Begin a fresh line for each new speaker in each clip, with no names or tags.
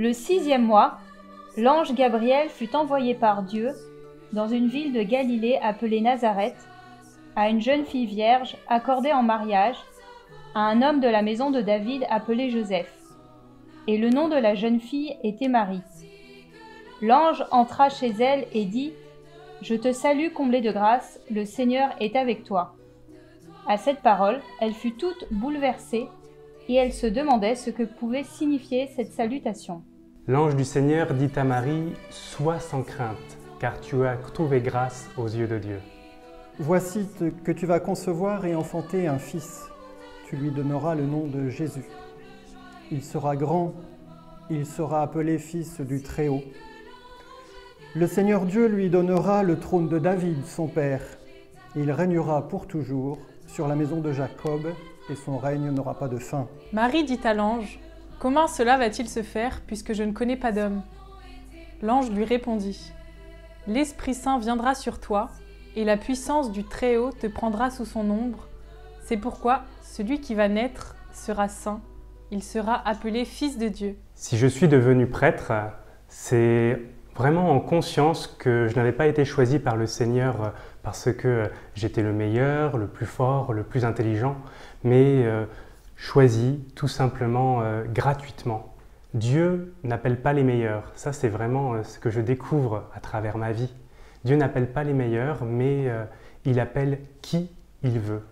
Le 6e mois, l'ange Gabriel fut envoyé par Dieu dans une ville de Galilée appelée Nazareth, à une jeune fille vierge accordée en mariage à un homme de la maison de David appelé Joseph. Et le nom de la jeune fille était Marie. L'ange entra chez elle et dit : « Je te salue, comblée de grâce, le Seigneur est avec toi. » À cette parole, elle fut toute bouleversée et elle se demandait ce que pouvait signifier cette salutation.
L'ange du Seigneur dit à Marie : « Sois sans crainte, car tu as trouvé grâce aux yeux de Dieu.
Voici que tu vas concevoir et enfanter un fils. Tu lui donneras le nom de Jésus. Il sera grand, il sera appelé fils du Très-Haut. Le Seigneur Dieu lui donnera le trône de David, son père. Il régnera pour toujours sur la maison de Jacob, et son règne n'aura pas de fin. »
Marie dit à l'ange : « Comment cela va-t-il se faire, puisque je ne connais pas d'homme ?» L'ange lui répondit : « L'Esprit Saint viendra sur toi, et la puissance du Très-Haut te prendra sous son ombre. C'est pourquoi celui qui va naître sera saint, il sera appelé Fils de Dieu. »
Si je suis devenu prêtre, c'est vraiment en conscience que je n'avais pas été choisi par le Seigneur parce que j'étais le meilleur, le plus fort, le plus intelligent, mais choisi tout simplement gratuitement. Dieu n'appelle pas les meilleurs. Ça, c'est vraiment ce que je découvre à travers ma vie. Dieu n'appelle pas les meilleurs, mais il appelle qui il veut.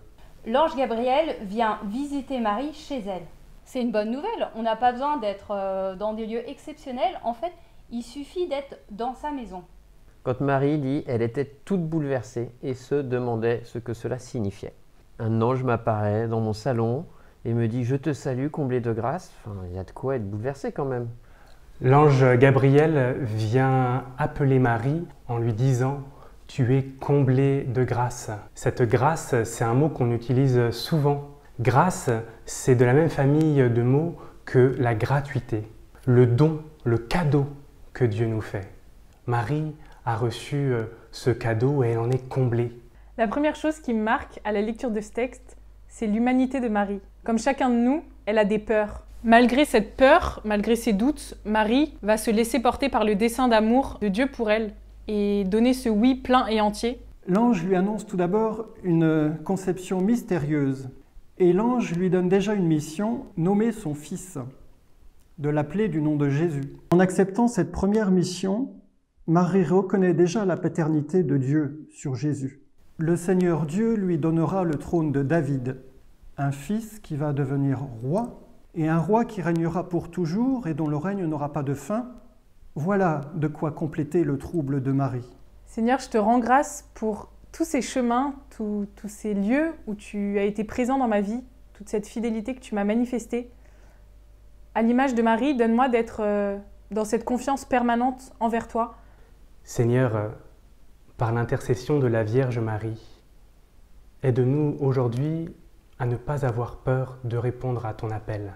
L'ange Gabriel vient visiter Marie chez elle. C'est une bonne nouvelle, on n'a pas besoin d'être dans des lieux exceptionnels. En fait, il suffit d'être dans sa maison.
Quand Marie dit, elle était toute bouleversée et se demandait ce que cela signifiait. Un ange m'apparaît dans mon salon et me dit « Je te salue, comblée de grâce ». Enfin, il y a de quoi être bouleversé quand même.
L'ange Gabriel vient appeler Marie en lui disant « Tu es comblée de grâce ». Cette grâce, c'est un mot qu'on utilise souvent. Grâce, c'est de la même famille de mots que la gratuité, le don, le cadeau que Dieu nous fait. Marie a reçu ce cadeau et elle en est comblée.
La première chose qui me marque à la lecture de ce texte, c'est l'humanité de Marie. Comme chacun de nous, elle a des peurs. Malgré cette peur, malgré ses doutes, Marie va se laisser porter par le dessein d'amour de Dieu pour elle et donner ce oui plein et entier.
L'ange lui annonce tout d'abord une conception mystérieuse. Et l'ange lui donne déjà une mission, nommer son fils, de l'appeler du nom de Jésus. En acceptant cette première mission, Marie reconnaît déjà la paternité de Dieu sur Jésus. Le Seigneur Dieu lui donnera le trône de David, un fils qui va devenir roi, et un roi qui régnera pour toujours et dont le règne n'aura pas de fin. Voilà de quoi compléter le trouble de Marie.
Seigneur, je te rends grâce pour tous ces chemins, tous ces lieux où tu as été présent dans ma vie, toute cette fidélité que tu m'as manifestée. À l'image de Marie, donne-moi d'être dans cette confiance permanente envers toi.
Seigneur, par l'intercession de la Vierge Marie, aide-nous aujourd'hui à ne pas avoir peur de répondre à ton appel.